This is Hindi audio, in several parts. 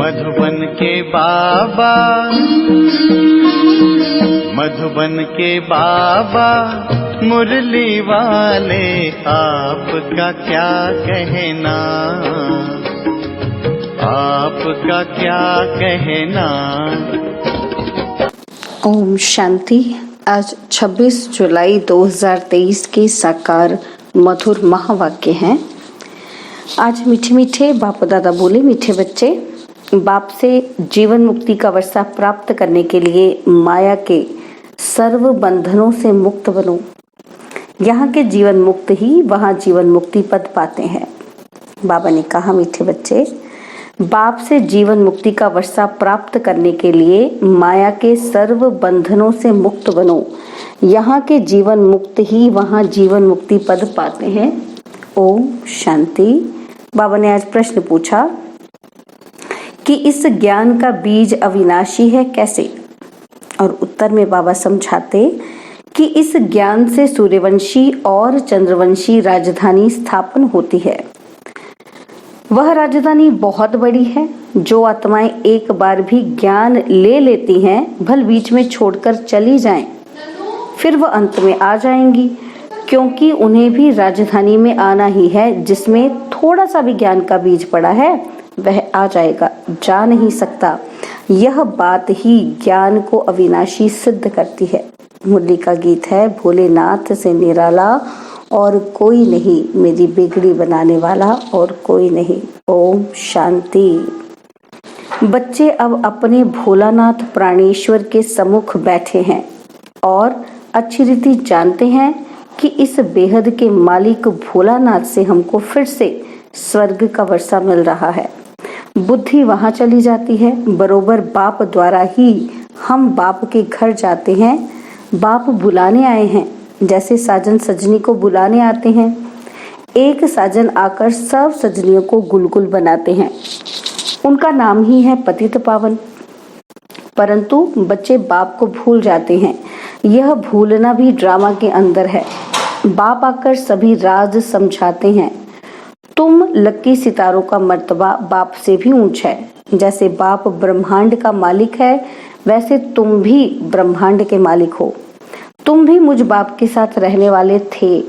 मधुबन के बाबा, मधुबन के बाबा मुरली वाले, आपका क्या कहना, आपका क्या कहना। ओम शांति। आज 26 जुलाई 2023 के साकार मधुर महावाक्य हैं। आज मीठे मीठे बाप दादा बोले, मीठे बच्चे, बाप से जीवन मुक्ति का वर्षा प्राप्त करने के लिए माया के सर्व बंधनों से मुक्त बनो। यहाँ के जीवन मुक्त ही वहाँ जीवन मुक्ति पद पाते हैं। बाबा ने कहा, मीठे बच्चे, बाप से जीवन मुक्ति का वर्षा प्राप्त करने के लिए माया के सर्व बंधनों से मुक्त बनो। यहाँ के जीवन मुक्त ही वहाँ जीवन मुक्ति पद पाते हैं। ओम शांति। बाबा ने आज प्रश्न पूछा कि इस ज्ञान का बीज अविनाशी है कैसे, और उत्तर में बाबा समझाते कि इस ज्ञान से सूर्यवंशी और चंद्रवंशी राजधानी स्थापन होती है। वह राजधानी बहुत बड़ी है। जो आत्माएं एक बार भी ज्ञान ले लेती हैं, भल बीच में छोड़कर चली जाएं, फिर वह अंत में आ जाएंगी, क्योंकि उन्हें भी राजधानी में आना ही है। जिसमें थोड़ा सा भी ज्ञान का बीज पड़ा है वह आ जाएगा, जा नहीं सकता। यह बात ही ज्ञान को अविनाशी सिद्ध करती है। मुरली का गीत है, भोलेनाथ से निराला और कोई नहीं, मेरी बिगड़ी बनाने वाला और कोई नहीं। ओम शांति। बच्चे अब अपने भोलानाथ प्राणेश्वर के सम्मुख बैठे हैं और अच्छी रीति जानते हैं कि इस बेहद के मालिक भोलानाथ से हमको फिर से स्वर्ग का वर्षा मिल रहा है। बुद्धि वहां चली जाती है। बरोबर बाप द्वारा ही हम बाप के घर जाते हैं। बाप बुलाने आए हैं, जैसे साजन सजनी को बुलाने आते हैं। एक साजन आकर सब सजनियों को गुलगुल बनाते हैं। उनका नाम ही है पतित पावन। परंतु बच्चे बाप को भूल जाते हैं। यह भूलना भी ड्रामा के अंदर है। बाप आकर सभी राज समझाते हैं। तुम लकी सितारों का मर्तबा बाप से भी ऊंचा है। जैसे बाप ब्रह्मांड का मालिक है, वैसे तुम भी ब्रह्मांड के मालिक हो। तुम भी मुझ बाप के साथ रहने वाले थे।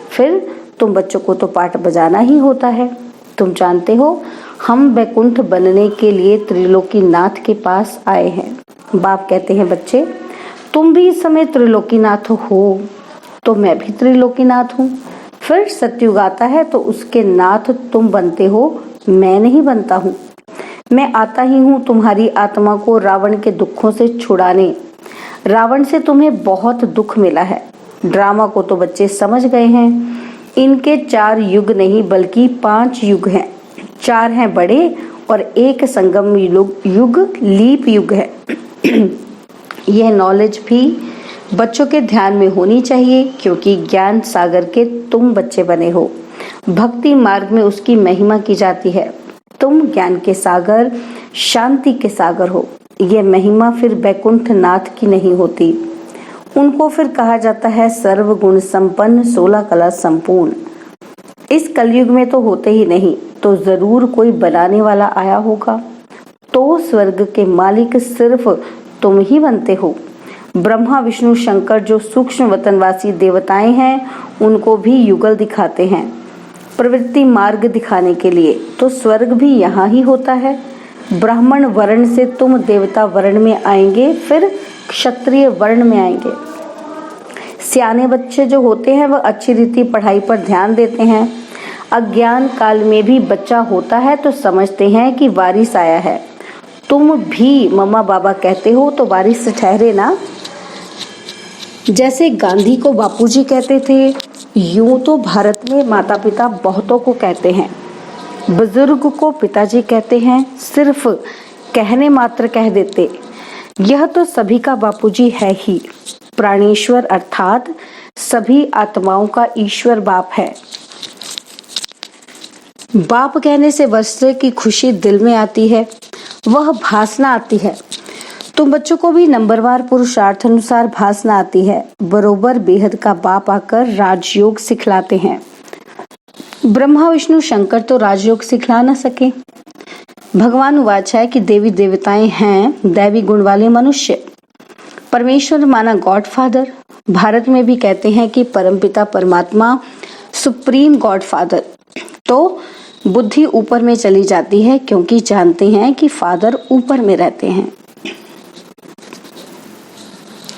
फिर तुम बच्चों को तो पाठ बजाना ही होता है। तुम जानते हो, हम वैकुंठ बनने के लिए त्रिलोकीनाथ के पास आए हैं। बाप कहते हैं, बच्चे, तुम भी इस समय त्रिलोकीनाथ हो, तो मैं भी त्रिलोकीनाथ हूँ। फिर सतयुग आता है तो उसके नाथ तुम बनते हो, मैं नहीं बनता हूँ। मैं आता ही हूँ तुम्हारी आत्मा को रावण के दुखों से छुड़ाने। रावण से तुम्हें बहुत दुख मिला है। ड्रामा को तो बच्चे समझ गए हैं। इनके 4 युग नहीं बल्कि 5 युग हैं। 4 हैं बड़े और एक संगम युग लीप युग है। यह नॉलेज भी बच्चों के ध्यान में होनी चाहिए, क्योंकि ज्ञान सागर के तुम बच्चे बने हो। भक्ति मार्ग में उसकी महिमा की जाती है। तुम ज्ञान के सागर, शांति के सागर हो। यह महिमा फिर वैकुंठ नाथ की नहीं होती। उनको फिर कहा जाता है सर्वगुण संपन्न, 16 कला संपूर्ण। इस कलयुग में तो होते ही नहीं, तो जरूर कोई बनाने वाला आया होगा। तो स्वर्ग के मालिक सिर्फ तुम ही बनते हो। ब्रह्मा विष्णु शंकर जो सूक्ष्म वतनवासी देवताएं हैं, उनको भी युगल दिखाते हैं प्रवृत्ति मार्ग दिखाने के लिए। तो स्वर्ग भी यहाँ ही होता है। ब्राह्मण वर्ण से तुम देवता वर्ण में आएंगे, फिर क्षत्रिय वर्ण में आएंगे। सियाने बच्चे जो होते हैं वह अच्छी रीति पढ़ाई पर ध्यान देते हैं। अज्ञान काल में भी बच्चा होता है तो समझते हैं कि वारिस आया है। तुम भी मम्मा बाबा कहते हो तो वारिस ठहरे ना। जैसे गांधी को बापूजी कहते थे, यूं तो भारत में माता पिता बहुतों को कहते हैं। बुजुर्ग को पिताजी कहते हैं, सिर्फ कहने मात्र कह देते। यह तो सभी का बापूजी है ही। प्राणेश्वर अर्थात सभी आत्माओं का ईश्वर बाप है। बाप कहने से वर्षे की खुशी दिल में आती है, वह भासना आती है। तुम बच्चों को भी नंबरवार पुरुषार्थ अनुसार भासना आती है। बरोबर बेहद का बाप आकर राजयोग सिखलाते हैं। ब्रह्मा विष्णु शंकर तो राजयोग सिखला न सके। भगवान उवाच है कि देवी देवताएं हैं दैवी गुण वाले मनुष्य। परमेश्वर माना गॉड फादर। भारत में भी कहते हैं कि परमपिता परमात्मा सुप्रीम गॉड फादर। तो बुद्धि ऊपर में चली जाती है क्योंकि जानते हैं कि फादर ऊपर में रहते हैं।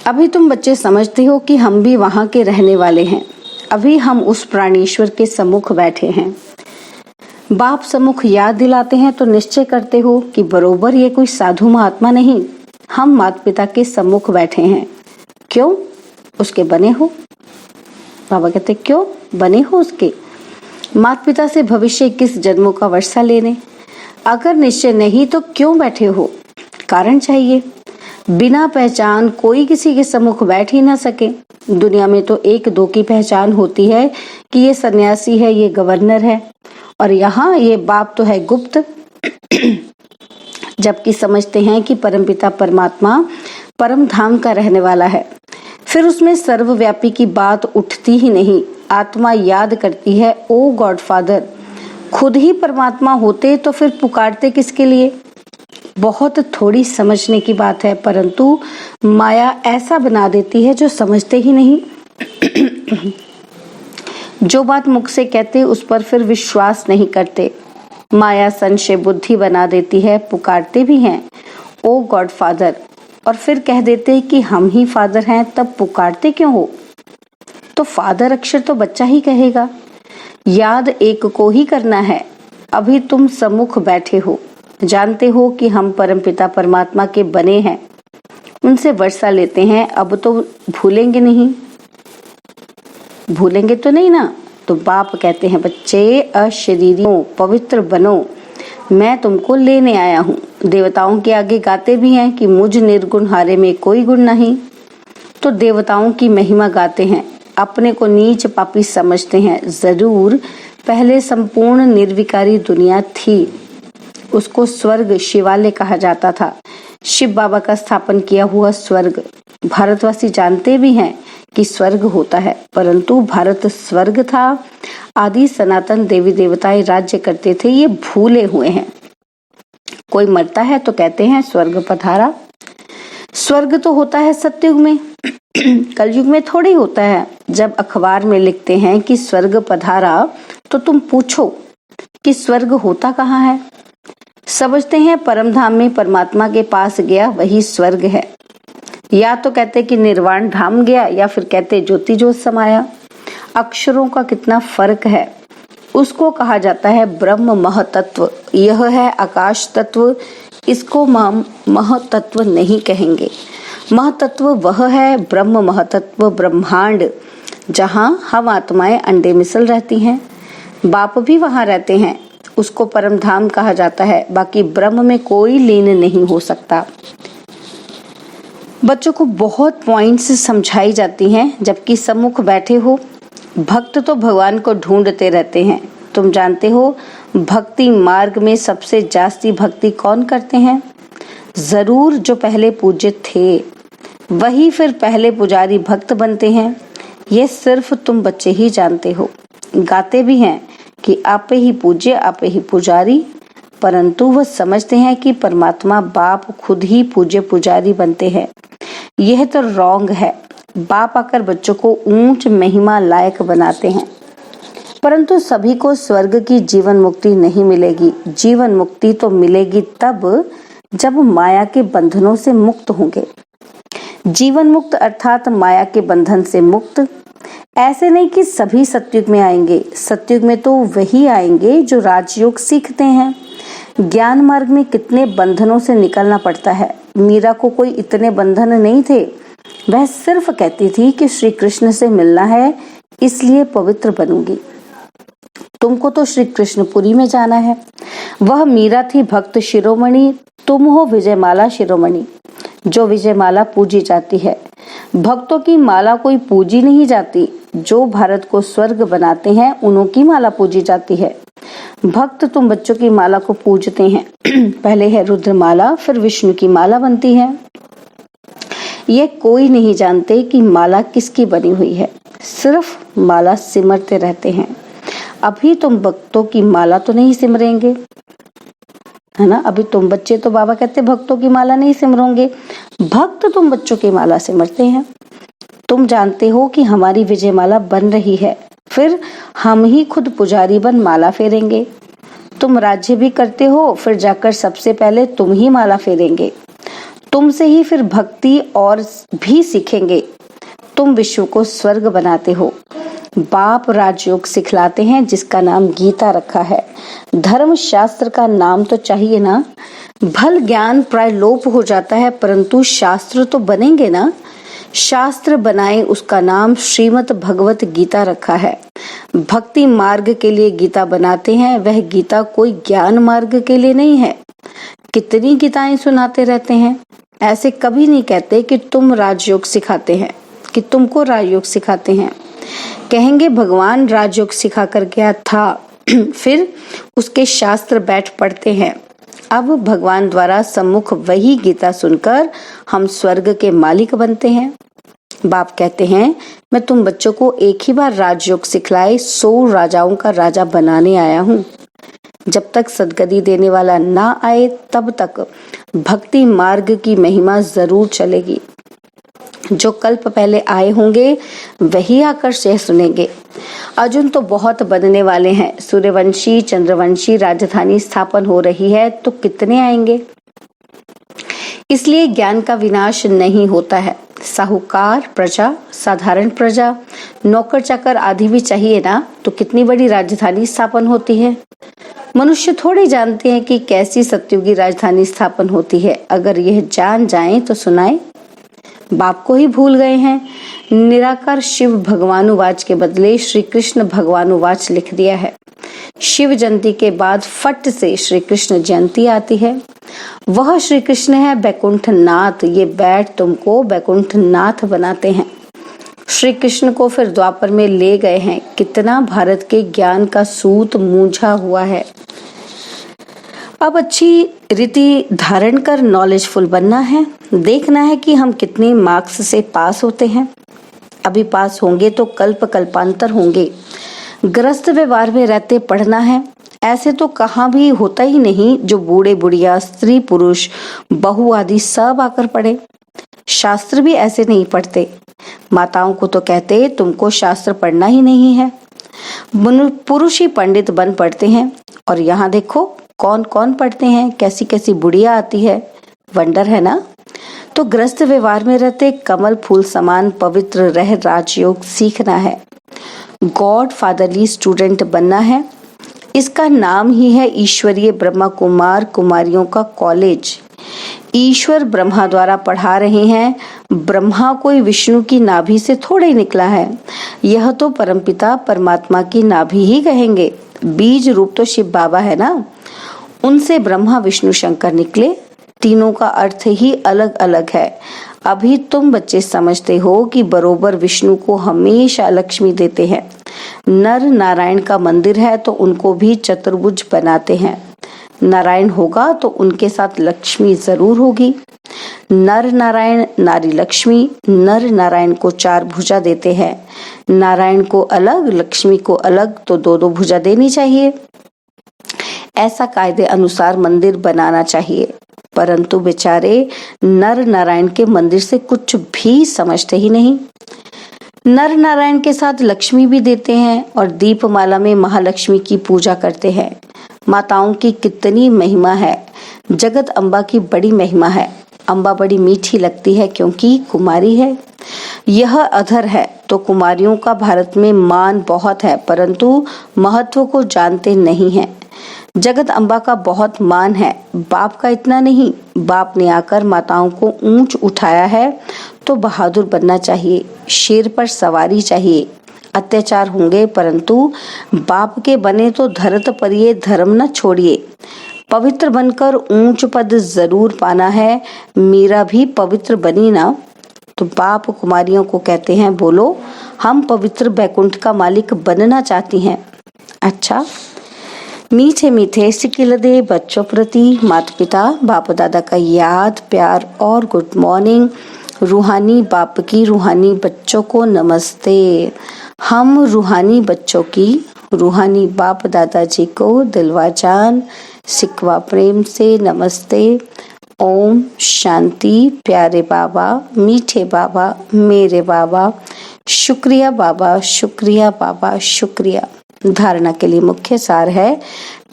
अभी तुम बच्चे समझते हो कि हम भी वहां के रहने वाले हैं। अभी हम उस प्राणेश्वर के सम्मुख बैठे हैं। बाप सम्मुख याद दिलाते हैं तो निश्चय करते हो कि बरोबर ये कोई साधु महात्मा नहीं, हम माता पिता के सम्मुख बैठे हैं। क्यों? उसके बने हो। बाबा कहते क्यों बने हो उसके? माता पिता से भविष्य 21 जन्मों का वर्षा लेने। अगर निश्चय नहीं तो क्यों बैठे हो? कारण चाहिए। बिना पहचान कोई किसी के सम्मुख बैठ ही ना सके। दुनिया में तो एक दो की पहचान होती है कि ये सन्यासी है, ये गवर्नर है, और यहाँ ये बाप तो है गुप्त। जबकि समझते हैं कि परमपिता परमात्मा परम धाम का रहने वाला है। फिर उसमें सर्वव्यापी की बात उठती ही नहीं। आत्मा याद करती है, ओ गॉड फादर, खुद ही परमात्मा होते तो फिर पुकारते किसके लिए? बहुत थोड़ी समझने की बात है, परंतु माया ऐसा बना देती है जो समझते ही नहीं। जो बात मुख से कहते उस पर फिर विश्वास नहीं करते। माया संशय बुद्धि बना देती है। पुकारते भी हैं ओ गॉड फादर, और फिर कह देते कि हम ही फादर हैं, तब पुकारते क्यों हो? तो फादर अक्षर तो बच्चा ही कहेगा। याद एक को ही करना है। अभी तुम सम्मुख बैठे हो, जानते हो कि हम परमपिता परमात्मा के बने हैं, उनसे वर्षा लेते हैं। अब तो भूलेंगे नहीं, भूलेंगे तो नहीं ना? तो बाप कहते हैं बच्चे अशरीरियों पवित्र बनो, मैं तुमको लेने आया हूँ। देवताओं के आगे गाते भी हैं कि मुझ निर्गुण हारे में कोई गुण नहीं। तो देवताओं की महिमा गाते हैं, अपने को नीच पापी समझते हैं। जरूर पहले संपूर्ण निर्विकारी दुनिया थी, उसको स्वर्ग शिवालय कहा जाता था। शिव बाबा का स्थापन किया हुआ स्वर्ग। भारतवासी जानते भी हैं कि स्वर्ग होता है, परंतु भारत स्वर्ग था। आदि सनातन देवी देवताएं राज्य करते थे, ये भूले हुए हैं। कोई मरता है तो कहते हैं स्वर्ग पधारा। स्वर्ग तो होता है सतयुग में, कलयुग में थोड़ी होता है। जब अखबार में लिखते हैं कि स्वर्ग पधारा तो तुम पूछो कि स्वर्ग होता कहाँ है? समझते हैं परमधाम में परमात्मा के पास गया वही स्वर्ग है। या तो कहते कि निर्वाण धाम गया, या फिर कहते ज्योति ज्योत समाया। अक्षरों का कितना फर्क है। उसको कहा जाता है ब्रह्म महतत्व, यह है आकाश तत्व, इसको महतत्व नहीं कहेंगे। महतत्व वह है ब्रह्म महतत्व, ब्रह्मांड, जहाँ हम आत्माएं अंडे मिसल रहती हैं। बाप भी वहां रहते हैं, उसको परम धाम कहा जाता है। बाकी ब्रह्म में कोई लीन नहीं हो सकता। बच्चों को बहुत पॉइंट्स समझाई जाती हैं, जबकि सम्मुख बैठे हो। भक्त तो भगवान को ढूंढते रहते हैं। तुम जानते हो भक्ति मार्ग में सबसे जास्ती भक्ति कौन करते हैं? जरूर जो पहले पूज्य थे, वही फिर पहले पुजारी भक्त बनते हैं। ये सिर्फ तुम बच्चे ही जानते हो। गाते भी हैं कि आपे ही पूज्य आपे ही पुजारी, परंतु वह समझते हैं कि परमात्मा बाप खुद ही पूज्य पुजारी बनते हैं। यह तो रॉन्ग है। बाप आकर बच्चों को ऊंच महिमा लायक बनाते हैं, परंतु सभी को स्वर्ग की जीवन मुक्ति नहीं मिलेगी। जीवन मुक्ति तो मिलेगी तब जब माया के बंधनों से मुक्त होंगे। जीवन मुक्त अर्थात माया के बंधन से मुक्त। ऐसे नहीं कि सभी सतयुग में आएंगे। सतयुग में तो वही आएंगे जो राजयोग सीखते हैं। ज्ञान मार्ग में कितने बंधनों से निकलना पड़ता है। मीरा को कोई इतने बंधन नहीं थे। वह सिर्फ कहती थी कि श्री कृष्ण से मिलना है, इसलिए पवित्र बनूंगी। तुमको तो श्री कृष्णपुरी में जाना है। वह मीरा थी भक्त शिरोमणि, तुम हो विजयमाला शिरोमणि, जो विजयमाला पूजी जाती है। भक्तों की माला कोई पूजी नहीं जाती। जो भारत को स्वर्ग बनाते हैं उन्हों की माला पूजी जाती है। भक्त तुम बच्चों की माला को पूजते हैं। पहले है रुद्रमाला, फिर विष्णु की माला बनती है। ये कोई नहीं जानते कि माला किसकी बनी हुई है, सिर्फ माला सिमरते रहते हैं। अभी तुम भक्तों की माला तो नहीं सिमरेंगे, है ना। अभी तुम बच्चे तो बाबा कहते भक्तों की माला नहीं सिमरोगे, भक्त तुम बच्चों की माला सिमरते हैं। तुम जानते हो कि हमारी विजय माला बन रही है, फिर हम ही खुद पुजारी बन माला फेरेंगे। तुम राज्य भी करते हो, फिर जाकर सबसे पहले तुम ही माला फेरेंगे। तुमसे ही फिर भक्ति और भी सीखेंगे। तुम विश्व को स्वर्ग बनाते हो। बाप राजयोग सिखलाते हैं जिसका नाम गीता रखा है। धर्म शास्त्र का नाम तो चाहिए ना। भल ज्ञान प्राय लोप हो जाता है, परंतु शास्त्र तो बनेंगे ना। शास्त्र बनाए उसका नाम श्रीमद् भगवत गीता रखा है। भक्ति मार्ग के लिए गीता बनाते हैं, वह गीता कोई ज्ञान मार्ग के लिए नहीं है। कितनी गीताएं सुनाते रहते हैं, ऐसे कभी नहीं कहते कि तुम राजयोग सिखाते हैं, कि तुमको राजयोग सिखाते हैं। कहेंगे भगवान राजयोग सिखा कर गया था, फिर उसके शास्त्र बैठ पढ़ते हैं। अब भगवान द्वारा सम्मुख वही गीता सुनकर हम स्वर्ग के मालिक बनते हैं। बाप कहते हैं मैं तुम बच्चों को एक ही बार राजयोग सिखलाए 100 राजाओं का राजा बनाने आया हूँ। जब तक सदगति देने वाला ना आए तब तक भक्ति मार्ग की महिमा जरूर चलेगी। जो कल्प पहले आए होंगे वही आकर यह सुनेंगे। अर्जुन तो बहुत बनने वाले हैं। सूर्यवंशी चंद्रवंशी राजधानी स्थापन हो रही है, तो कितने आएंगे। इसलिए ज्ञान का विनाश नहीं होता है। साहूकार प्रजा, साधारण प्रजा, नौकर चाकर आदि भी चाहिए ना, तो कितनी बड़ी राजधानी स्थापन होती है। मनुष्य थोड़े जानते हैं कि कैसी सत्युगी राजधानी स्थापन होती है। अगर यह जान जाएं तो सुनाए। बाप को ही भूल गए हैं। निराकार शिव भगवानुवाच के बदले श्री कृष्ण भगवानुवाच लिख दिया है। शिव जयंती के बाद फट से श्री कृष्ण जयंती आती है। वह श्री कृष्ण है बैकुंठ नाथ। ये बैठ तुमको बैकुंठ नाथ बनाते हैं। श्री कृष्ण को फिर द्वापर में ले गए हैं। कितना भारत के ज्ञान का सूत मूंझा हुआ है। अब अच्छी रीति धारण कर नॉलेजफुल बनना है। देखना है कि हम कितने मार्क्स से पास होते हैं। अभी पास होंगे तो कल्प कल्पांतर होंगे। ग्रस्त व्यवहार में रहते पढ़ना है। ऐसे तो कहाँ भी होता ही नहीं जो बूढ़े बुढ़िया स्त्री पुरुष बहू आदि सब आकर पढ़े। शास्त्र भी ऐसे नहीं पढ़ते। माताओं को तो कहते तुमको शास्त्र पढ़ना ही नहीं है। पुरुष ही पंडित बन पढ़ते हैं। और यहाँ देखो कौन कौन पढ़ते हैं, कैसी कैसी बुढ़िया आती है। वंडर है ना। तो ग्रस्त व्यवहार में रहते कमल फूल समान पवित्र रह राजयोग सीखना है। गॉड फादरली स्टूडेंट बनना है। इसका नाम ही है ईश्वरीय ब्रह्मा कुमार कुमारियों का कॉलेज। ईश्वर ब्रह्मा द्वारा पढ़ा रहे हैं। ब्रह्मा कोई विष्णु की नाभि से थोड़े निकला है। यह तो परमपिता परमात्मा की नाभि ही कहेंगे। बीज रूप तो शिव बाबा है ना। उनसे ब्रह्मा विष्णु शंकर निकले। तीनों का अर्थ ही अलग अलग है। अभी तुम बच्चे समझते हो कि बरोबर विष्णु को हमेशा लक्ष्मी देते हैं। नर नारायण का मंदिर है तो उनको भी चतुर्भुज बनाते हैं। नारायण होगा तो उनके साथ लक्ष्मी जरूर होगी। नर नारायण नारी लक्ष्मी। नर नारायण को 4 भुजा देते हैं। नारायण को अलग लक्ष्मी को अलग, तो 2-2 भुजा देनी चाहिए। ऐसा कायदे अनुसार मंदिर बनाना चाहिए। परंतु बेचारे नर नारायण के मंदिर से कुछ भी समझते ही नहीं। नर नारायण के साथ लक्ष्मी भी देते हैं और दीपमाला में महालक्ष्मी की पूजा करते हैं। माताओं की कितनी महिमा है। जगत अम्बा की बड़ी महिमा है। अम्बा बड़ी मीठी लगती है क्योंकि कुमारी है। यह अधर है तो कुमारियों का भारत में मान बहुत है, परंतु महत्व को जानते नहीं हैं। जगत अम्बा का बहुत मान है, बाप का इतना नहीं। बाप ने आकर माताओं को ऊंच उठाया है तो बहादुर बनना चाहिए। शेर पर सवारी चाहिए। अत्याचार होंगे परंतु बाप के बने तो धरत पर ये धर्म न छोड़िए। पवित्र बनकर ऊंच पद जरूर पाना है। मीरा भी पवित्र बनी ना। तो बाप कुमारियों को कहते हैं बोलो हम पवित्र बैकुंठ का मालिक बनना चाहती हैं। अच्छा, मीठे मीठे सिकिलदे बच्चों प्रति माता पिता बाप दादा का याद प्यार और गुड मॉर्निंग। रूहानी बाप की रूहानी बच्चों को नमस्ते। हम रूहानी बच्चों की रूहानी बाप दादाजी को दिलवा जान सिकवा प्रेम से नमस्ते। ओम शांति। प्यारे बाबा, मीठे बाबा, मेरे बाबा, शुक्रिया बाबा, शुक्रिया बाबा, शुक्रिया। धारणा के लिए मुख्य सार है,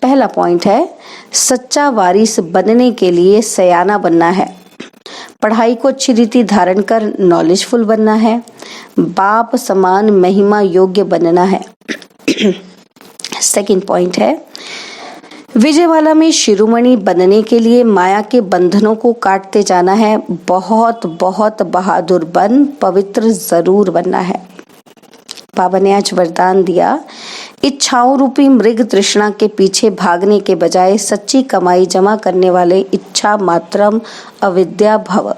पहला पॉइंट है, सच्चा वारिस बनने के लिए सयाना बनना है, पढ़ाई को अच्छी रीति धारण कर नॉलेजफुल बनना है, बाप समान महिमा योग्य बनना है। सेकंड पॉइंट है, विजयवाला में शिरोमणि बनने के लिए माया के बंधनों को काटते जाना है, बहुत बहुत बहादुर बन पवित्र जरूर बनना है। बाबा ने आज वरदान दिया, इच्छाओं रूपी मृग तृष्णा के पीछे भागने के बजाय सच्ची कमाई जमा करने वाले इच्छा मात्रम अविद्या भव।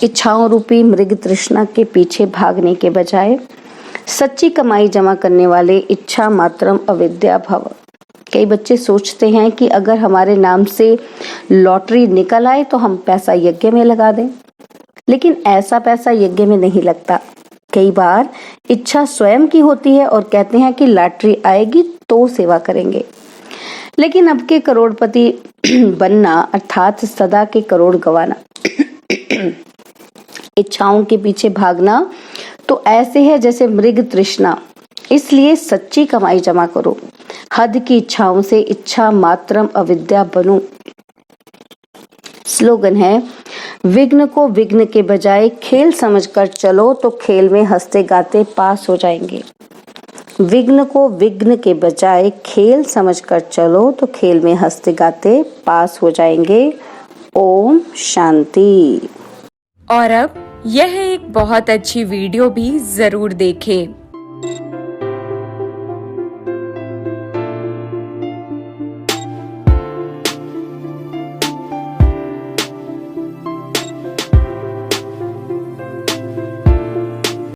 इच्छाओं रूपी मृग तृष्णा के पीछे भागने के बजाय सच्ची कमाई जमा करने वाले इच्छा मात्रम अविद्या भव। कई बच्चे सोचते हैं कि अगर हमारे नाम से लॉटरी निकल आए तो हम पैसा यज्ञ में लगा दें, लेकिन ऐसा पैसा यज्ञ में नहीं लगता। कई बार इच्छा स्वयं की होती है और कहते हैं कि लॉटरी आएगी तो सेवा करेंगे, लेकिन अब के करोड़पति बनना अर्थात सदा के करोड़ गवाना, इच्छाओं के पीछे भागना तो ऐसे है जैसे मृग तृष्णा। इसलिए सच्ची कमाई जमा करो, हद की इच्छाओं से इच्छा मात्रम अविद्या बनो। स्लोगन है, विघ्न को विघ्न के बजाय खेल समझकर चलो तो खेल में हंसते गाते पास हो जाएंगे। विघ्न को विघ्न के बजाय खेल समझकर चलो तो खेल में हंसते गाते पास हो जाएंगे। ओम शांति। और अब यह एक बहुत अच्छी वीडियो भी जरूर देखें।